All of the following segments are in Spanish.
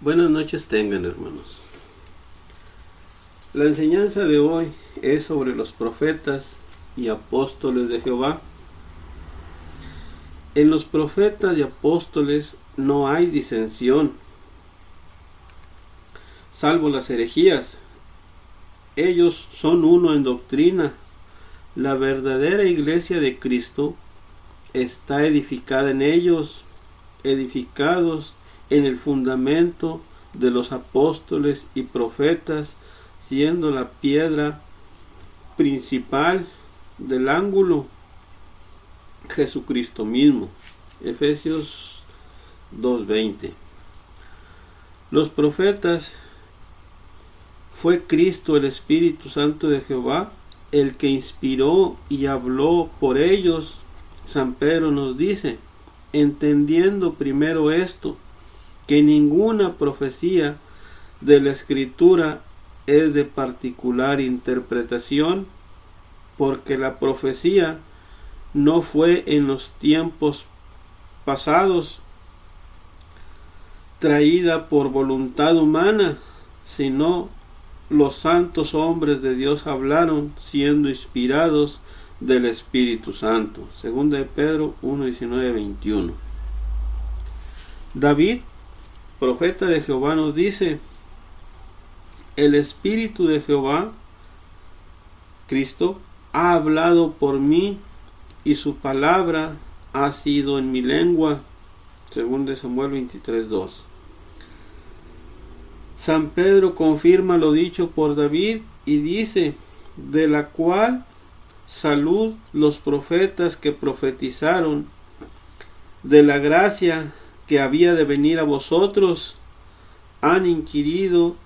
Buenas noches tengan, hermanos. La enseñanza de hoy es sobre los profetas y apóstoles de Jehová. En los profetas y apóstoles no hay disensión, salvo las herejías. Ellos son uno en doctrina. La verdadera iglesia de Cristo está edificada en ellos, edificados en el fundamento de los apóstoles y profetas, siendo la piedra principal del ángulo Jesucristo mismo. Efesios 2:20. Los profetas fue Cristo, el Espíritu Santo de Jehová, el que inspiró y habló por ellos. San Pedro nos dice, entendiendo primero esto, que ninguna profecía de la Escritura es de particular interpretación, porque la profecía no fue en los tiempos pasados traída por voluntad humana, sino los santos hombres de Dios hablaron siendo inspirados del Espíritu Santo. Segunda de Pedro 1:19-21. David, profeta de Jehová, nos dice, el Espíritu de Jehová, Cristo, ha hablado por mí y su palabra ha sido en mi lengua. Segunda de Samuel 23:2. San Pedro confirma lo dicho por David y dice, de la cual salud los profetas que profetizaron de la gracia que había de venir a vosotros, han inquirido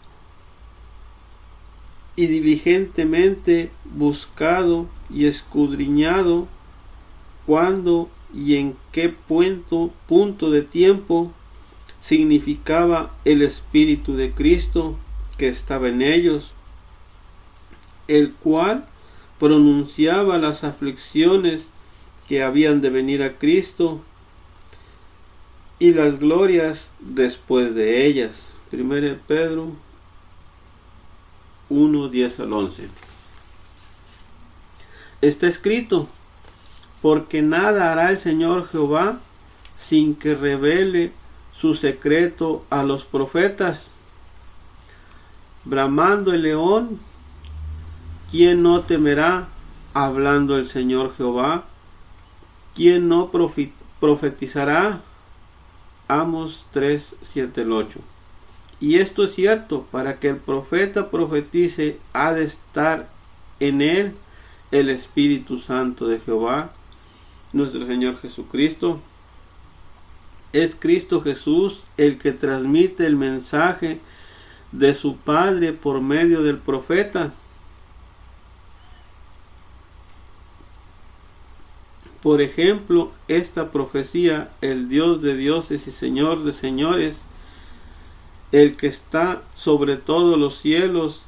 y diligentemente buscado y escudriñado cuándo y en qué punto de tiempo significaba el Espíritu de Cristo que estaba en ellos, el cual pronunciaba las aflicciones que habían de venir a Cristo y las glorias después de ellas. 1 Pedro 1:10-11. Está escrito, porque nada hará el Señor Jehová sin que revele su secreto a los profetas. Bramando el león, ¿quién no temerá? Hablando el Señor Jehová, ¿quién no profetizará? Amos 3:7-8. Y esto es cierto, para que el profeta profetice ha de estar en él el Espíritu Santo de Jehová, nuestro Señor Jesucristo. Es Cristo Jesús el que transmite el mensaje de su Padre por medio del profeta. Por ejemplo, esta profecía, el Dios de dioses y Señor de señores, el que está sobre todos los cielos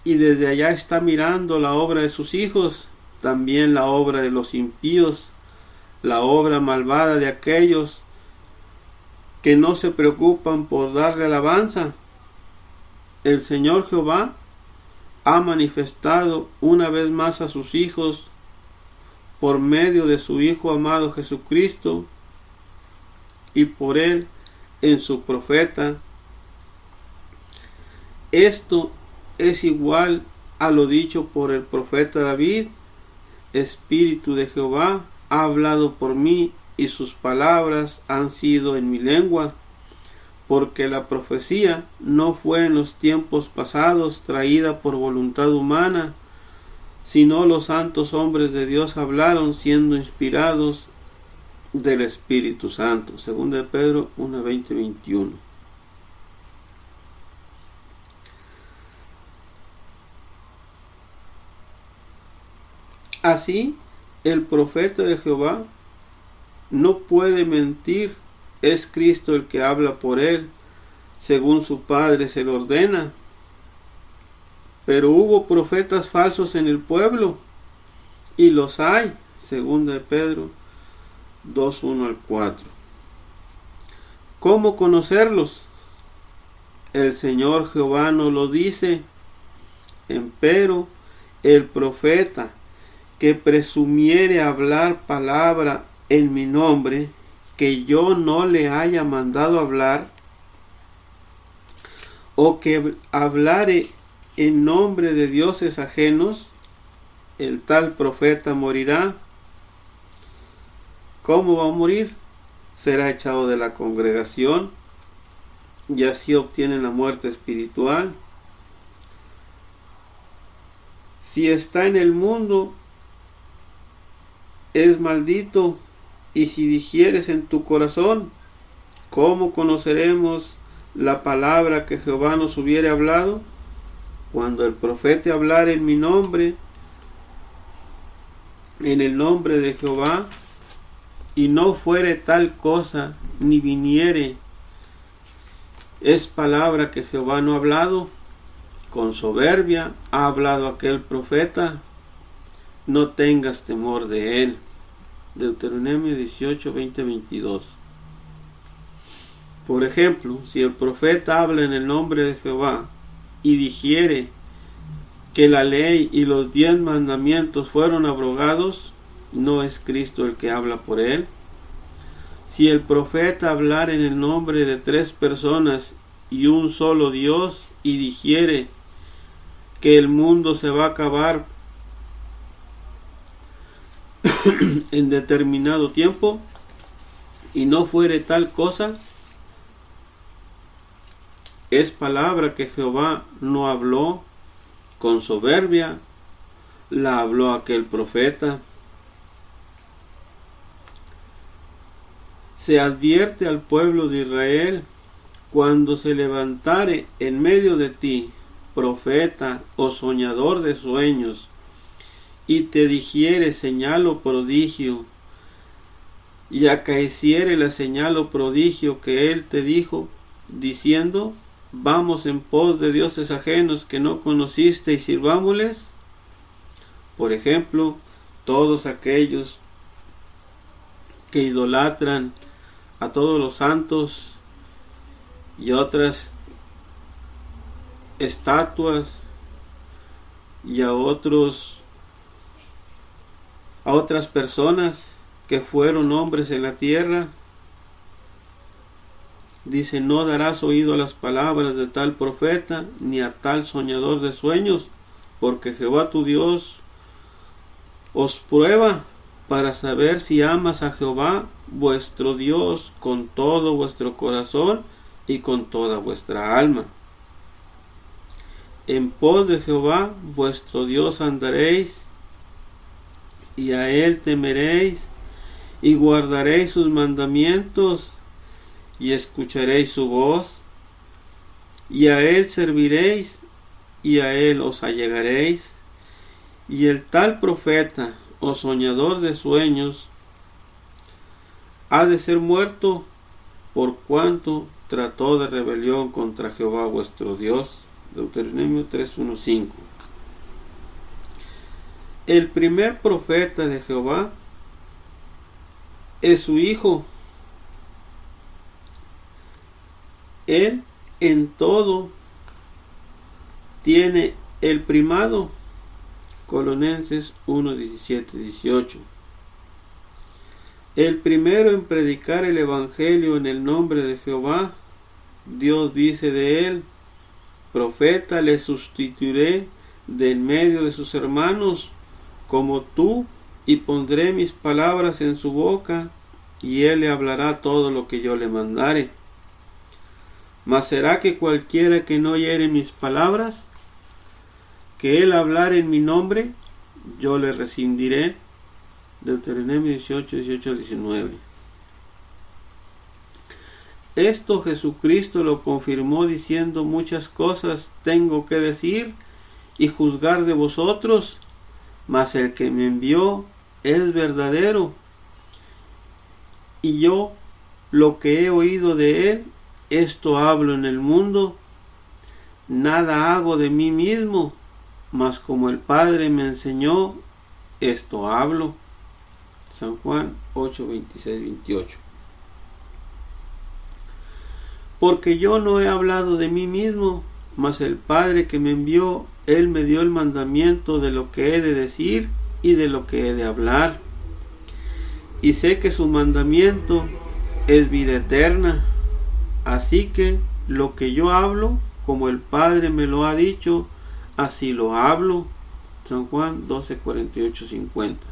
y desde allá está mirando la obra de sus hijos, también la obra de los impíos, la obra malvada de aquellos que no se preocupan por darle alabanza. El Señor Jehová ha manifestado una vez más a sus hijos por medio de su Hijo amado Jesucristo y por él en su profeta. Esto es igual a lo dicho por el profeta David, Espíritu de Jehová ha hablado por mí y sus palabras han sido en mi lengua, porque la profecía no fue en los tiempos pasados traída por voluntad humana, sino los santos hombres de Dios hablaron siendo inspirados del Espíritu Santo. Segunda de Pedro 1:20-21. Así, el profeta de Jehová no puede mentir, es Cristo el que habla por él, según su Padre se lo ordena. Pero hubo profetas falsos en el pueblo, y los hay, segunda de Pedro 2:1-4. ¿Cómo conocerlos? El Señor Jehová nos lo dice. Empero el profeta que presumiere hablar palabra en mi nombre, que yo no le haya mandado hablar, o que hablare en nombre de dioses ajenos, el tal profeta morirá. ¿Cómo va a morir? Será echado de la congregación, y así obtienen la muerte espiritual. Si está en el mundo, es maldito. Y si dijieres en tu corazón, ¿cómo conoceremos la palabra que Jehová nos hubiere hablado? Cuando el profeta hablare en mi nombre, en el nombre de Jehová, y no fuere tal cosa, ni viniere, es palabra que Jehová no ha hablado. Con soberbia ha hablado aquel profeta. No tengas temor de él. Deuteronomio 18, 20, 22. Por ejemplo, si el profeta habla en el nombre de Jehová y dijere que la ley y los 10 mandamientos fueron abrogados, no es Cristo el que habla por él. Si el profeta hablar en el nombre de 3 personas y un solo Dios y dijere que el mundo se va a acabar en determinado tiempo y no fuere tal cosa, es palabra que Jehová no habló. Con soberbia la habló aquel profeta. Se advierte al pueblo de Israel: cuando se levantare en medio de ti profeta o soñador de sueños, y te dijere señal o prodigio, y acaeciere la señal o prodigio que él te dijo, diciendo: vamos en pos de dioses ajenos que no conociste y sirvámosles. Por ejemplo, todos aquellos que idolatran a todos los santos y otras estatuas y a otras personas que fueron hombres en la tierra, dice: no darás oído a las palabras de tal profeta ni a tal soñador de sueños, porque Jehová tu Dios os prueba para saber si amas a Jehová vuestro Dios con todo vuestro corazón y con toda vuestra alma. En pos de Jehová vuestro Dios andaréis, y a él temeréis, y guardaréis sus mandamientos, y escucharéis su voz, y a él serviréis, y a él os allegaréis. Y el tal profeta o soñador de sueños ha de ser muerto, por cuanto trató de rebelión contra Jehová vuestro Dios. Deuteronomio 3:1-5. El primer profeta de Jehová es su hijo. Él en todo tiene el primado. Colosenses 1:17-18. El primero en predicar el evangelio en el nombre de Jehová. Dios dice de él: profeta le sustituiré de en medio de sus hermanos como tú, y pondré mis palabras en su boca, y él le hablará todo lo que yo le mandare. Mas será que cualquiera que no oyere mis palabras, que él hablare en mi nombre, yo le rescindiré. Deuteronomio 18:18-19. Esto Jesucristo lo confirmó diciendo: muchas cosas tengo que decir y juzgar de vosotros, mas el que me envió es verdadero, y yo lo que he oído de él, esto hablo en el mundo. Nada hago de mí mismo, mas como el Padre me enseñó, esto hablo. San Juan 8:26-28. Porque yo no he hablado de mí mismo, mas el Padre que me envió, Él me dio el mandamiento de lo que he de decir y de lo que he de hablar. Y sé que su mandamiento es vida eterna. Así que lo que yo hablo, como el Padre me lo ha dicho, así lo hablo. San Juan 12, 48, 50.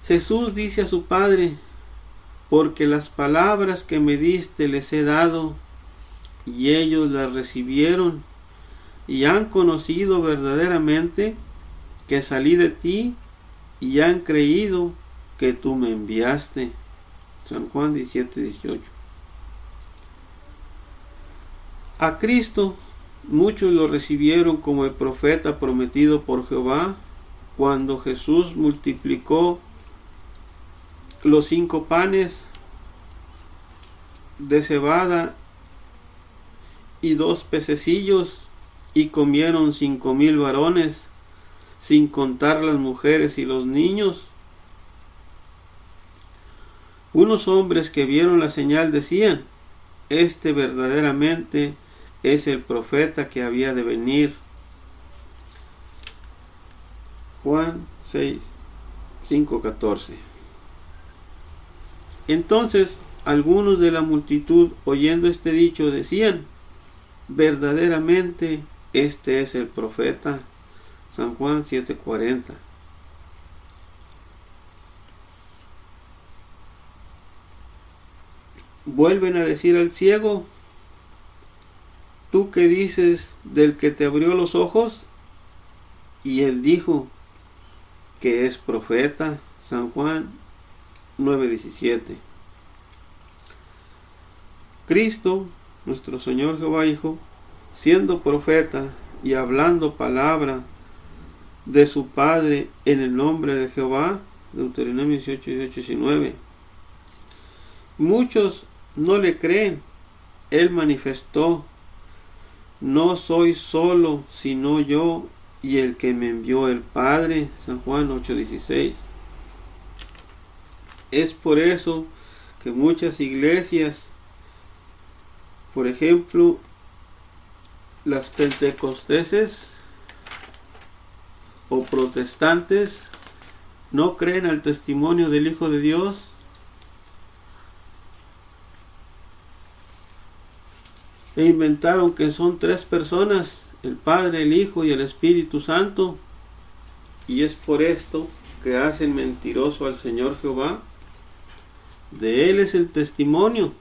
Jesús dice a su Padre: porque las palabras que me diste les he dado, y ellos las recibieron, y han conocido verdaderamente que salí de ti, y han creído que tú me enviaste. San Juan 17, 18. A Cristo muchos lo recibieron como el profeta prometido por Jehová, cuando Jesús multiplicó los 5 panes de cebada y 2 pececillos, y comieron 5,000 varones, sin contar las mujeres y los niños. Unos hombres que vieron la señal decían: este verdaderamente es el profeta que había de venir. Juan 6, 5, 14. Entonces algunos de la multitud, oyendo este dicho, decían: verdaderamente este es el profeta. San Juan 7:40. Vuelven a decir al ciego: ¿tú qué dices del que te abrió los ojos? Y él dijo que es profeta. San Juan 9:17. Cristo, nuestro Señor Jehová Hijo, siendo profeta y hablando palabra de su Padre en el nombre de Jehová, Deuteronomio 18, 18, 19. Muchos no le creen. Él manifestó: no soy solo, sino yo y el que me envió el Padre. San Juan 8:16. Es por eso que muchas iglesias, por ejemplo, las pentecosteses o protestantes, no creen al testimonio del Hijo de Dios. E inventaron que son 3 personas: el Padre, el Hijo y el Espíritu Santo. Y es por esto que hacen mentiroso al Señor Jehová. De Él es el testimonio.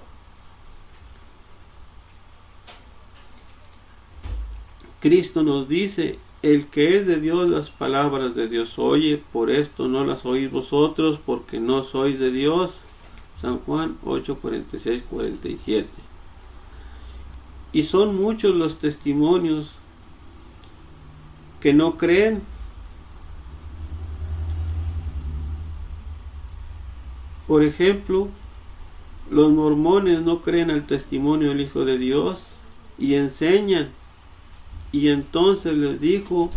Cristo nos dice: el que es de Dios, las palabras de Dios oye, por esto no las oís vosotros, porque no sois de Dios. San Juan 8, 46, 47. Y son muchos los testimonios que no creen. Por ejemplo, los mormones no creen al testimonio del Hijo de Dios y enseñan. Y entonces les dijo: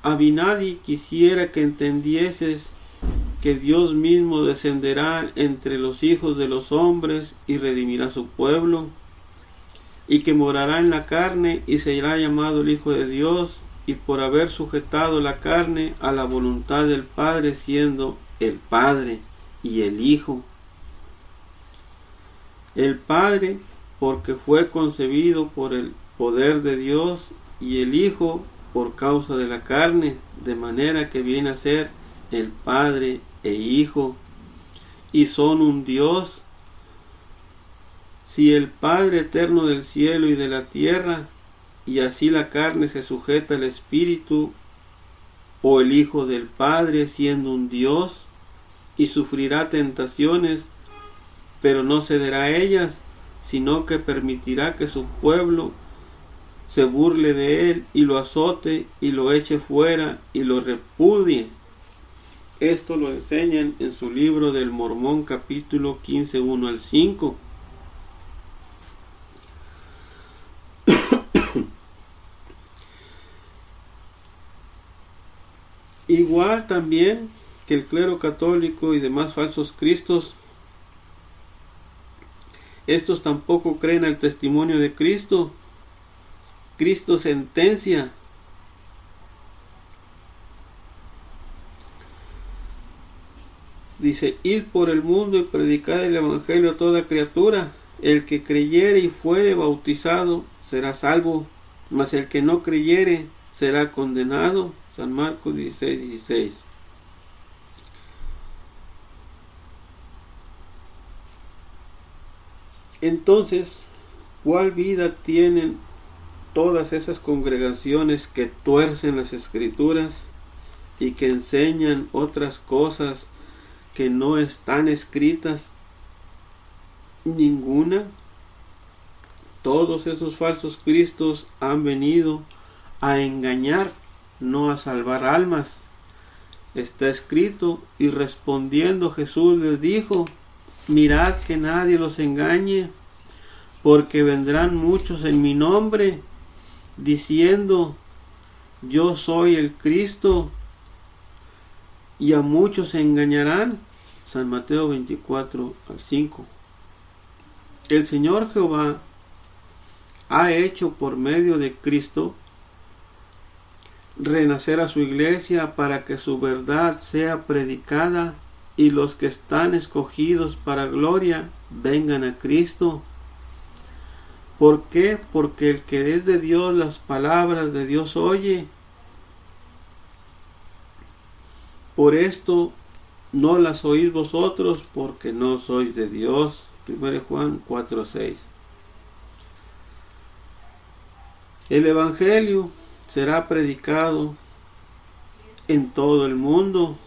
Abinadi, quisiera que entendieses que Dios mismo descenderá entre los hijos de los hombres y redimirá su pueblo, y que morará en la carne y será llamado el Hijo de Dios, y por haber sujetado la carne a la voluntad del Padre, siendo el Padre y el Hijo. El Padre, porque fue concebido por el poder de Dios, y el Hijo por causa de la carne, de manera que viene a ser el Padre e Hijo, y son un Dios. Si el Padre eterno del cielo y de la tierra, y así la carne se sujeta al Espíritu, o el Hijo del Padre, siendo un Dios, y sufrirá tentaciones, pero no cederá a ellas, sino que permitirá que su pueblo se burle de él y lo azote y lo eche fuera y lo repudie. Esto lo enseñan en su libro del Mormón, capítulo 15, 1 al 5. Igual también que el clero católico y demás falsos cristos Estos tampoco creen el testimonio de Cristo. Cristo sentencia. Dice, id por el mundo y predicad el evangelio a toda criatura. El que creyere y fuere bautizado será salvo, mas el que no creyere será condenado. San Marcos 16:16. Entonces, ¿cuál vida tienen todas esas congregaciones que tuercen las escrituras y que enseñan otras cosas que no están escritas? Ninguna. Todos esos falsos cristos han venido a engañar, no a salvar almas. Está escrito, y respondiendo Jesús les dijo, mirad que nadie los engañe, porque vendrán muchos en mi nombre, diciendo, yo soy el Cristo, y a muchos se engañarán. San Mateo 24:5. El Señor Jehová ha hecho por medio de Cristo renacer a su iglesia para que su verdad sea predicada y los que están escogidos para gloria vengan a Cristo. ¿Por qué? Porque el que es de Dios las palabras de Dios oye. Por esto no las oís vosotros, porque no sois de Dios. 1 Juan 4:6. El Evangelio será predicado en todo el mundo,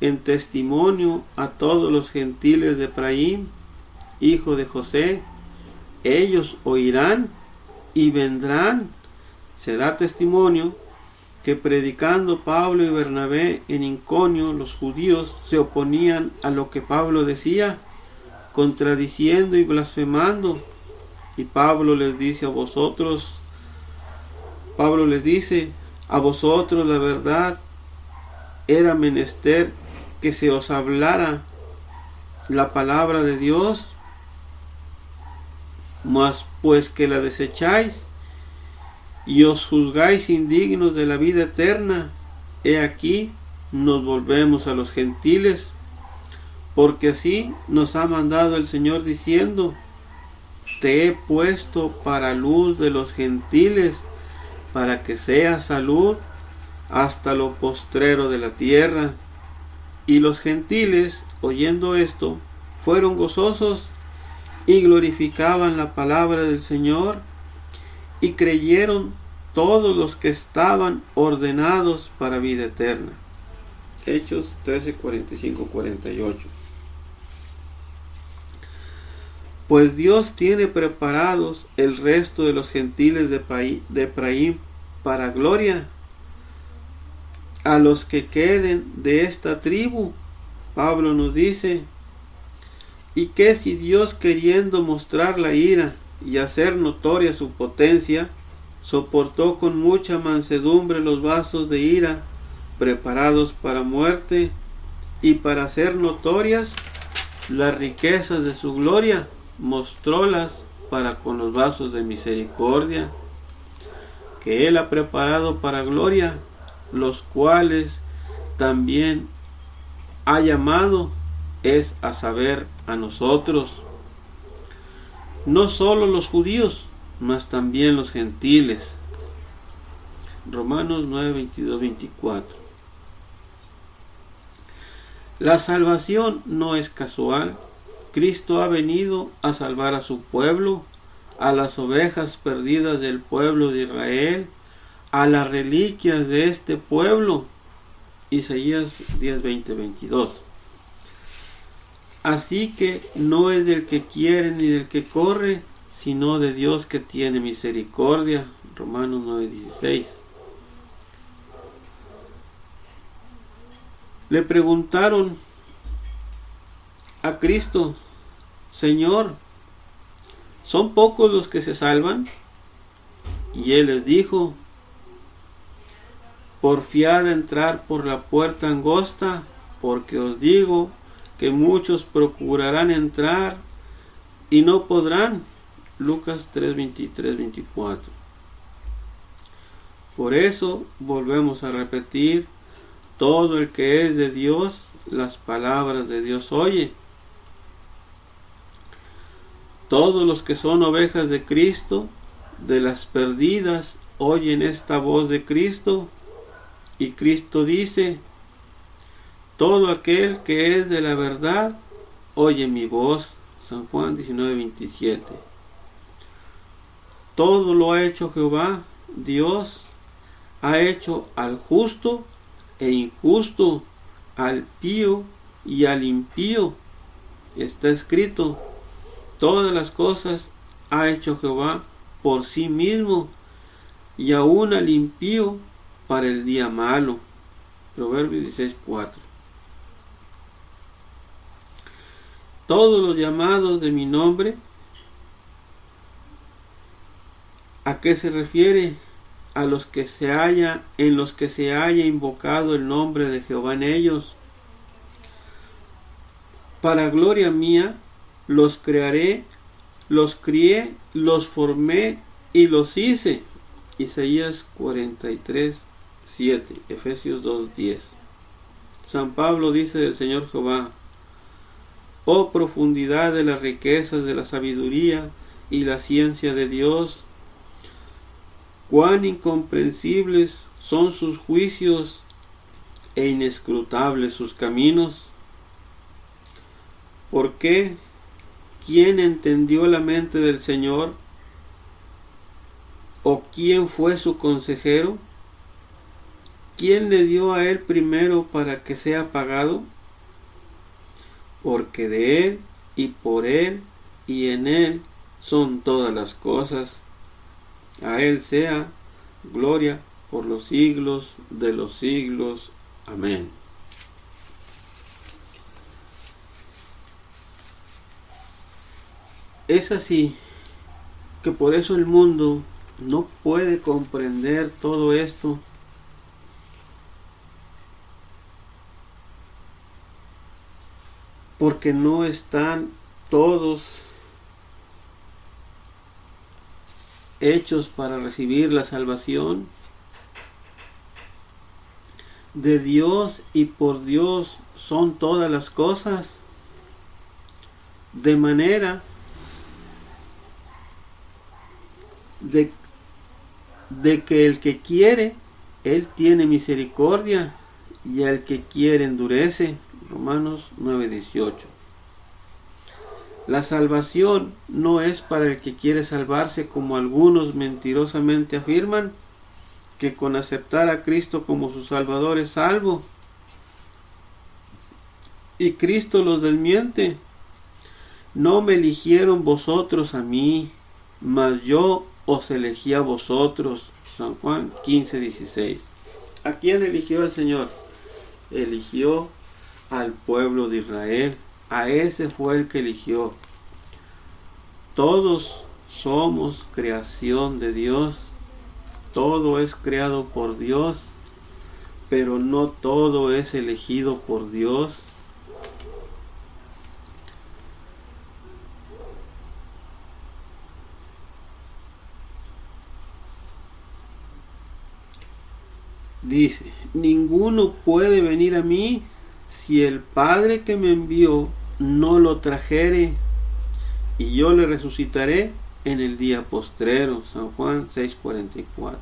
en testimonio a todos los gentiles de Efraín, hijo de José. Ellos oirán y vendrán. Será testimonio que predicando Pablo y Bernabé en Iconio, los judíos se oponían a lo que Pablo decía, contradiciendo y blasfemando. Y Pablo les dice, a vosotros la verdad era menester que se os hablara la palabra de Dios, mas pues que la desecháis y os juzgáis indignos de la vida eterna, he aquí nos volvemos a los gentiles, porque así nos ha mandado el Señor diciendo, te he puesto para luz de los gentiles, para que seas salud hasta lo postrero de la tierra. Y los gentiles, oyendo esto, fueron gozosos y glorificaban la palabra del Señor, y creyeron todos los que estaban ordenados para vida eterna. Hechos 13:45-48. Pues Dios tiene preparados el resto de los gentiles de Efraín para gloria, a los que queden de esta tribu. Pablo nos dice, y que si Dios, queriendo mostrar la ira y hacer notoria su potencia, soportó con mucha mansedumbre los vasos de ira preparados para muerte, y para hacer notorias las riquezas de su gloria, mostrólas para con los vasos de misericordia que él ha preparado para gloria, los cuales también ha llamado, es a saber, a nosotros, no solo los judíos, mas también los gentiles. Romanos 9:22-24. La salvación no es casual. Cristo ha venido a salvar a su pueblo, a las ovejas perdidas del pueblo de Israel, a las reliquias de este pueblo. Isaías 10:20-22. Así que no es del que quiere ni del que corre, sino de Dios que tiene misericordia. Romanos 9:16. Le preguntaron a Cristo, Señor, ¿son pocos los que se salvan? Y él les dijo, porfiad a entrar por la puerta angosta, porque os digo que muchos procurarán entrar y no podrán. Lucas 3, 23, 24. Por eso volvemos a repetir, todo el que es de Dios, las palabras de Dios oye. Todos los que son ovejas de Cristo, de las perdidas, oyen esta voz de Cristo. Y Cristo dice, todo aquel que es de la verdad, oye mi voz. San Juan 19, 27. Todo lo ha hecho Jehová, Dios, ha hecho al justo e injusto, al pío y al impío. Está escrito, todas las cosas ha hecho Jehová por sí mismo, y aún al impío para el día malo. Proverbios 16, 4. Todos los llamados de mi nombre, ¿a qué se refiere? A los que en los que se haya invocado el nombre de Jehová en ellos. Para gloria mía los crearé, los crié, los formé y los hice. Isaías 43, 7, Efesios 2, 10. San Pablo dice del Señor Jehová, oh profundidad de las riquezas de la sabiduría y la ciencia de Dios, cuán incomprensibles son sus juicios e inescrutables sus caminos. ¿Por qué? ¿Quién entendió la mente del Señor? ¿O quién fue su consejero? ¿Quién le dio a él primero para que sea pagado? Porque de él y por él y en él son todas las cosas. A él sea gloria por los siglos de los siglos. Amén. Es así que por eso el mundo no puede comprender todo esto, porque no están todos hechos para recibir la salvación. De Dios y por Dios son todas las cosas, de manera de que el que quiere, Él tiene misericordia, y al que quiere endurece. Romanos 9:18. La salvación no es para el que quiere salvarse, como algunos mentirosamente afirman, que con aceptar a Cristo como su Salvador es salvo. Y Cristo los desmiente. No me eligieron vosotros a mí, mas yo os elegí a vosotros. San Juan 15:16. ¿A quién eligió el Señor? Eligió al pueblo de Israel. A ese fue el que eligió. Todos somos creación de Dios. Todo es creado por Dios, pero no todo es elegido por Dios. Dice, ninguno puede venir a mí si el Padre que me envió no lo trajere, y yo le resucitaré en el día postrero. San Juan 6:44.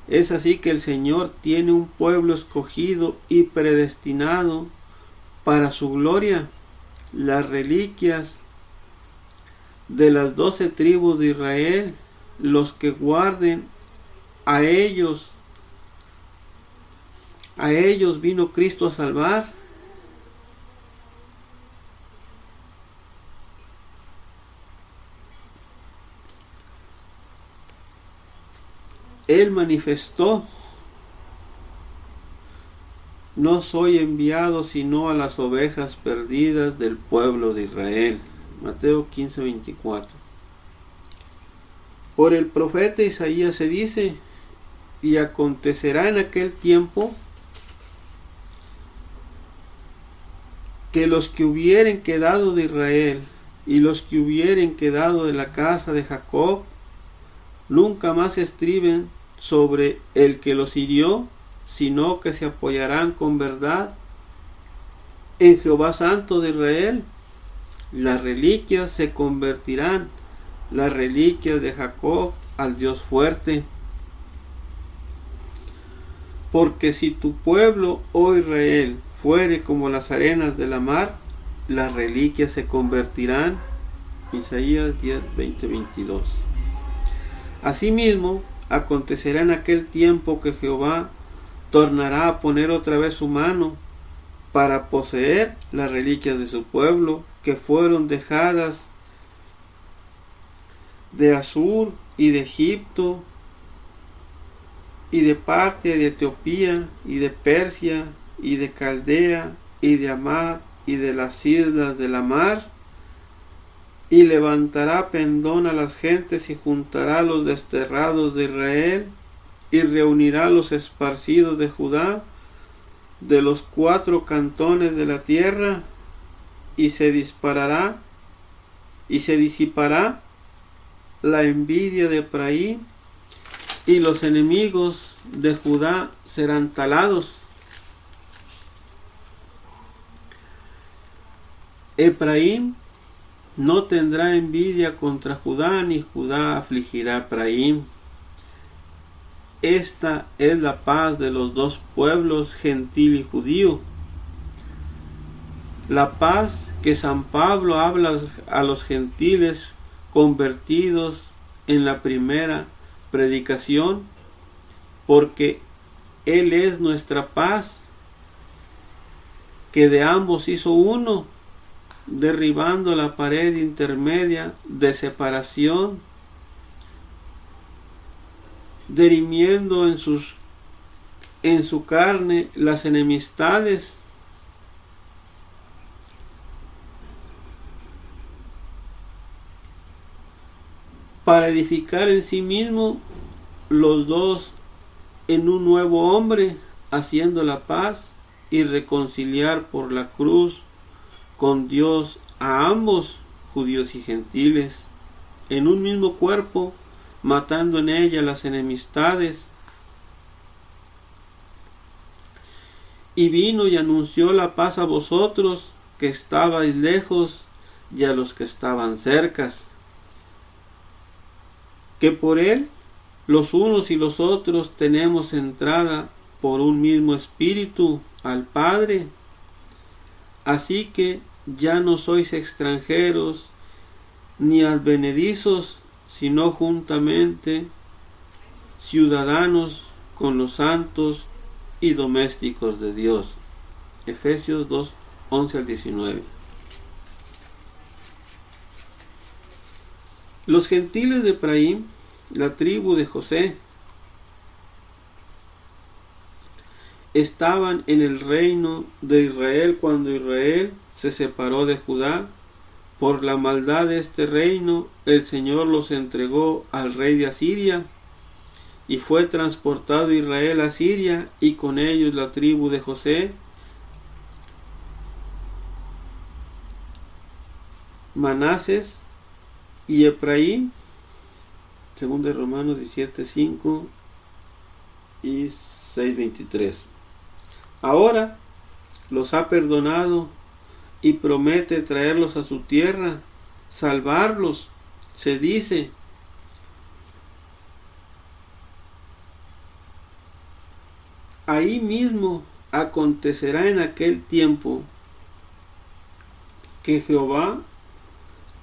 Es así que el Señor tiene un pueblo escogido y predestinado para su gloria. Las reliquias de las 12 tribus de Israel, los que guarden, a ellos vino Cristo a salvar. Él manifestó, no soy enviado sino a las ovejas perdidas del pueblo de Israel. Mateo 15:24. Por el profeta Isaías se dice, y acontecerá en aquel tiempo que los que hubieren quedado de Israel y los que hubieren quedado de la casa de Jacob nunca más estriben sobre el que los hirió, sino que se apoyarán con verdad en Jehová Santo de Israel. Las reliquias se convertirán, las reliquias de Jacob, al Dios fuerte. Porque si tu pueblo, oh Israel, fuere como las arenas de la mar, las reliquias se convertirán. Isaías 10, 20, 22. Asimismo, acontecerá en aquel tiempo que Jehová tornará a poner otra vez su mano para poseer las reliquias de su pueblo, que fueron dejadas de Asur y de Egipto, y de Partia, y de Etiopía, y de Persia, y de Caldea, y de Amad, y de las islas de la mar, y levantará pendón a las gentes, y juntará a los desterrados de Israel, y reunirá a los esparcidos de Judá, de los 4 cantones de la tierra, y se disipará la envidia de Efraín, y los enemigos de Judá serán talados. Efraín no tendrá envidia contra Judá, ni Judá afligirá a Efraín. Esta es la paz de los dos pueblos, gentil y judío. La paz que San Pablo habla a los gentiles convertidos en la primera predicación, porque Él es nuestra paz, que de ambos hizo uno, derribando la pared intermedia de separación, dirimiendo en su carne las enemistades, para edificar en sí mismo los dos en un nuevo hombre, haciendo la paz y reconciliar por la cruz con Dios a ambos, judíos y gentiles, en un mismo cuerpo, matando en ella las enemistades. Y vino y anunció la paz a vosotros que estabais lejos y a los que estaban cercas, que por Él los unos y los otros tenemos entrada por un mismo espíritu al Padre. Así que ya no sois extranjeros ni advenedizos, sino juntamente ciudadanos con los santos y domésticos de Dios. Efesios 2, 11 al 19. Los gentiles de Efraín, la tribu de José, estaban en el reino de Israel cuando Israel se separó de Judá. Por la maldad de este reino, el Señor los entregó al rey de Asiria, y fue transportado Israel a Siria, y con ellos la tribu de José, Manases y Efraín, según de Romanos 17:5 y 6:23. Ahora los ha perdonado y promete traerlos a su tierra, salvarlos. Se dice: ahí mismo acontecerá en aquel tiempo que Jehová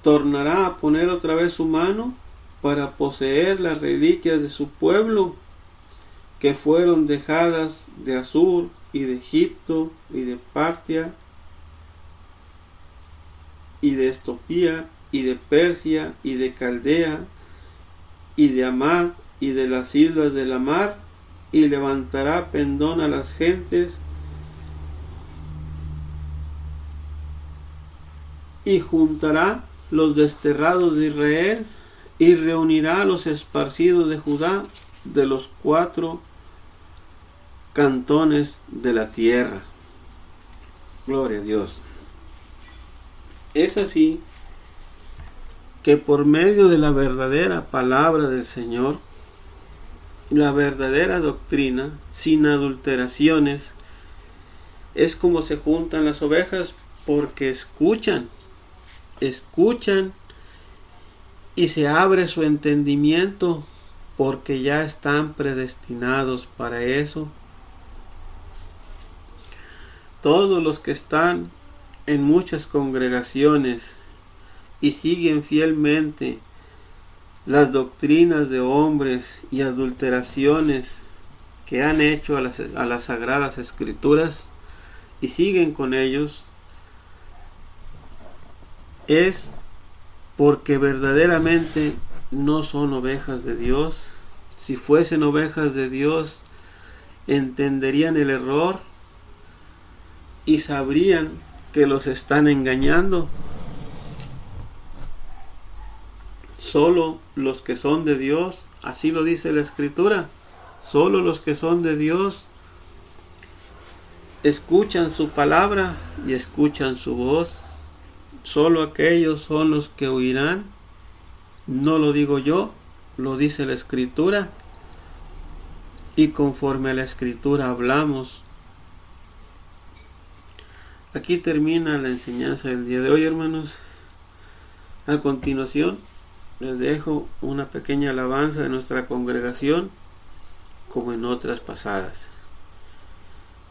tornará a poner otra vez su mano para poseer las reliquias de su pueblo, que fueron dejadas de Asur y de Egipto y de Partia y de Etiopía y de Persia y de Caldea y de Amad y de las islas de la mar, y levantará pendón a las gentes y juntará los desterrados de Israel y reunirá a los esparcidos de Judá de los 4 cantones de la tierra. Gloria a Dios. Es así que por medio de la verdadera palabra del Señor, la verdadera doctrina, sin adulteraciones, es como se juntan las ovejas, porque escuchan y se abre su entendimiento, porque ya están predestinados para eso. Todos los que están en muchas congregaciones y siguen fielmente las doctrinas de hombres y adulteraciones que han hecho a las sagradas escrituras y siguen con ellos, es porque verdaderamente no son ovejas de Dios. Si fuesen ovejas de Dios, entenderían el error y sabrían que los están engañando. Solo los que son de Dios, así lo dice la Escritura, solo los que son de Dios escuchan su palabra y escuchan su voz. Solo aquellos son los que oirán. No lo digo yo, lo dice la Escritura. Y conforme a la Escritura hablamos. Aquí termina la enseñanza del día de hoy, hermanos. A continuación, les dejo una pequeña alabanza de nuestra congregación, como en otras pasadas.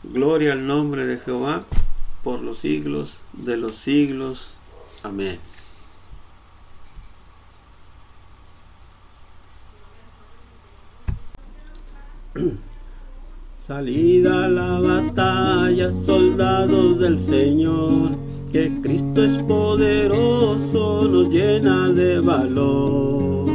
Gloria al nombre de Jehová por los siglos de los siglos. Amén. Salid a la batalla, soldados del Señor, que Cristo es poderoso, nos llena de valor.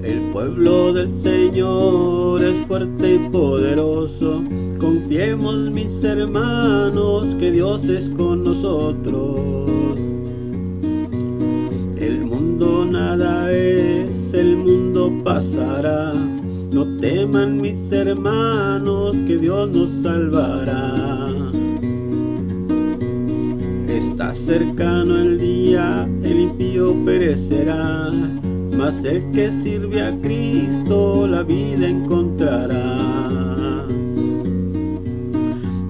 El pueblo del Señor es fuerte y poderoso, confiemos mis hermanos que Dios es con nosotros. El mundo nada es, el mundo pasará, no teman mis hermanos que Dios nos salvará. Está cercano el día, el impío perecerá, mas el que sirve a Cristo la vida encontrará.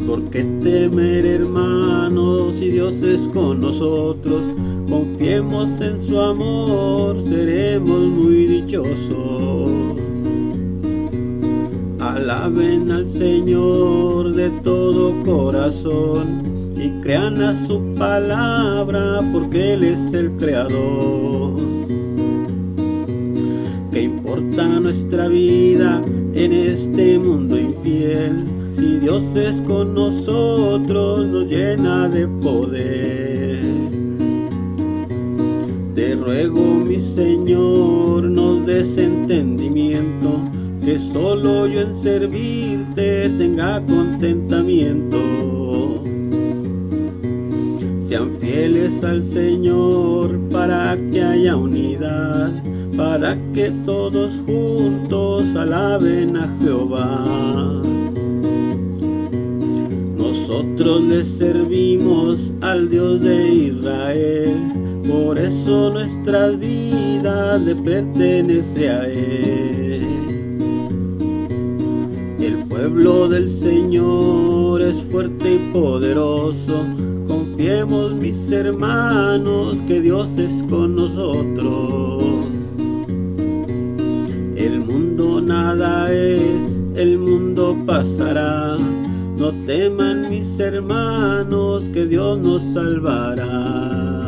¿Por qué temer, hermanos, si Dios es con nosotros? Confiemos en su amor, seremos muy dichosos. Alaben al Señor de todo corazón y crean a su palabra, porque Él es el creador. ¿Qué importa nuestra vida en este mundo infiel? Si Dios es con nosotros, nos llena de poder. Te ruego, mi Señor, nos des entendimiento, que solo yo en servirte tenga contentamiento. Sean fieles al Señor para que haya unidad, para que todos juntos alaben a Jehová. Nosotros le servimos al Dios de Israel, por eso nuestras vidas le pertenece a Él. El pueblo del Señor es fuerte y poderoso, confiemos mis hermanos que Dios es con nosotros. El mundo nada es, el mundo pasará, no teman mis hermanos que Dios nos salvará.